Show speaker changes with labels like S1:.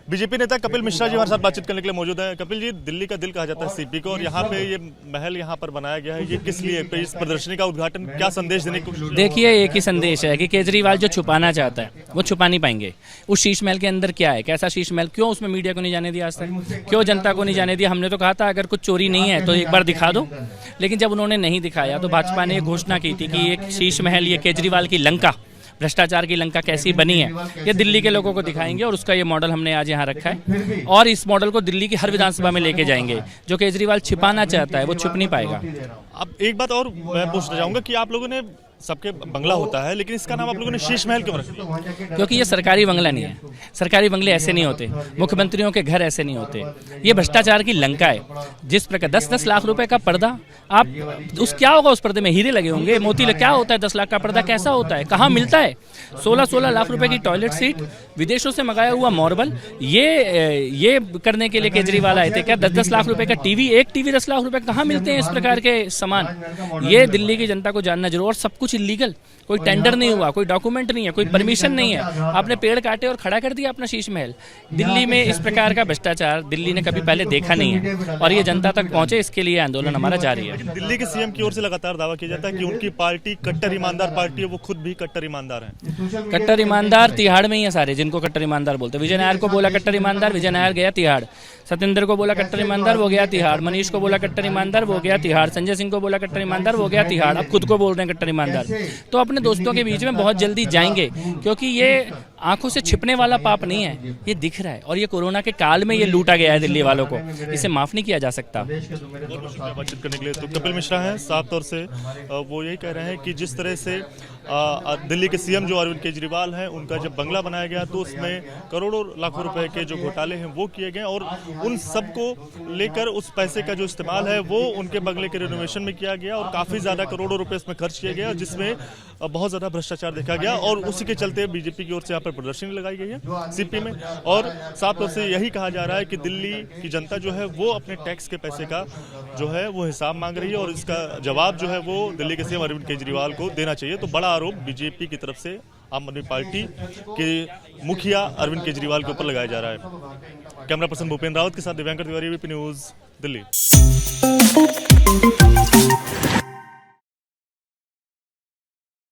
S1: BJP नेता कपिल मिश्रा जी हमारे साथ बातचीत करने के लिए मौजूद हैं। कपिल जी, दिल्ली का दिल कहा जाता है सीपी को, और यहाँ पे ये महल यहाँ पर बनाया गया है, ये किस लिए? इस प्रदर्शनी का उद्घाटन क्या संदेश देने की कोशिश?
S2: देखिए, एक ही संदेश है कि केजरीवाल जो छुपाना चाहता है वो छुपा नहीं पाएंगे। उस शीश महल के अंदर क्या है, कैसा शीश महल, क्यों उसमें मीडिया को नहीं जाने दिया आज तक, क्यों जनता को नहीं जाने दिया? हमने तो कहा था अगर कुछ चोरी नहीं है तो एक बार दिखा दो, लेकिन जब उन्होंने नहीं दिखाया तो भाजपा ने घोषणा की थी कि ये शीश महल, ये केजरीवाल की लंका, भ्रष्टाचार की लंका कैसी बनी है ये दिल्ली के लोगों को दिखाएंगे, और उसका ये मॉडल हमने आज यहाँ रखा है, और इस मॉडल को दिल्ली की हर विधानसभा में लेके जाएंगे। जो केजरीवाल छिपाना चाहता है वो छुप नहीं पाएगा।
S1: अब एक बात और मैं पूछना चाहूंगा कि आप लोगों ने, सबके बंगला होता है, लेकिन इसका नाम आप लोगों ने शीश महल क्यों रखा?
S2: क्योंकि ये सरकारी बंगला नहीं है। सरकारी बंगले ऐसे नहीं होते, मुख्यमंत्रियों के घर ऐसे नहीं होते। ये भ्रष्टाचार की लंका है। जिस प्रकार 10-10 लाख रुपए का पर्दा, आप उस क्या होगा, उस पर्दे में हीरे लगे होंगे, मोती लगे, क्या होता है 10 लाख का पर्दा, कैसा होता है, कहाँ मिलता है? 16-16 लाख रुपए की टॉयलेट सीट, विदेशों से मंगाया हुआ मार्बल, ये करने के लिए केजरीवाल आए थे क्या? 10-10 लाख रुपए का टीवी, एक टीवी 10 लाख रुपए, कहाँ मिलते हैं इस प्रकार के सामान? ये दिल्ली की जनता को जानना जरूर। और सब कुछ इलीगल, कोई टेंडर नहीं हुआ, कोई डॉक्यूमेंट नहीं है, कोई परमिशन नहीं है। आपने पेड़ काटे और खड़ा कर दिया अपना शीश महल। दिल्ली में इस प्रकार का भ्रष्टाचार दिल्ली ने कभी पहले देखा नहीं है, और ये जनता तक पहुंचे, इसके लिए आंदोलन हमारा जारी है।
S1: दिल्ली के सीएम की ओर से लगातार दावा किया जाता है कि उनकी पार्टी कट्टर ईमानदार पार्टी है, वो खुद भी कट्टर ईमानदार हैं।
S2: कट्टर ईमानदार तिहाड़ में ही है सारे, जिनको कट्टर ईमानदार बोलते हैं। विजय नायर को बोला कट्टर ईमानदार, विजय नायर गया तिहाड़। सत्येंद्र को बोला कट्टर ईमानदार, वो गया तिहाड़। मनीष को बोला कट्टर ईमानदार, वो गया तिहाड़। संजय सिंह को बोला कट्टर ईमानदार, वो गया तिहाड़। अब खुद को बोल रहे हैं कट्टर ईमानदार। तो अपने दोस्तों के बीच में बहुत जल्दी जाएंगे, क्योंकि ये आंखों से छिपने वाला पाप नहीं है, ये दिख रहा है। और ये कोरोना के काल में ये लूटा गया है दिल्ली वालों को, इसे माफ नहीं किया जा सकता।
S1: बातचीत करने के लिए तो कपिल मिश्रा हैं, साफ तौर से वो यही कह रहे हैं कि जिस तरह से दिल्ली के सीएम जो अरविंद केजरीवाल हैं, उनका जब बंगला बनाया गया तो उसमें करोड़ों लाखों रुपए के जो घोटाले हैं वो किए गए, और उन सब को लेकर उस पैसे का जो इस्तेमाल है वो उनके बंगले के रिनोवेशन में किया गया, और काफी ज्यादा करोड़ों रुपए इसमें खर्च किए गए, जिसमें बहुत ज्यादा भ्रष्टाचार देखा गया। और उसी के चलते बीजेपी की ओर से यहाँ पर प्रदर्शनी लगाई गई है सीपी में, और साफ तौर से यही कहा जा रहा है कि दिल्ली की जनता जो है वो अपने टैक्स के पैसे का जो है वो हिसाब मांग रही है, और इसका जवाब जो है वो दिल्ली के सीएम अरविंद केजरीवाल को देना चाहिए। तो बड़ा आरोप बीजेपी की तरफ से आम आदमी पार्टी के मुखिया अरविंद केजरीवाल के ऊपर लगाया जा रहा है। कैमरा पर्सन भूपेंद्र रावत के साथ दिव्यांकर तिवारी, एबीपी न्यूज, दिल्ली।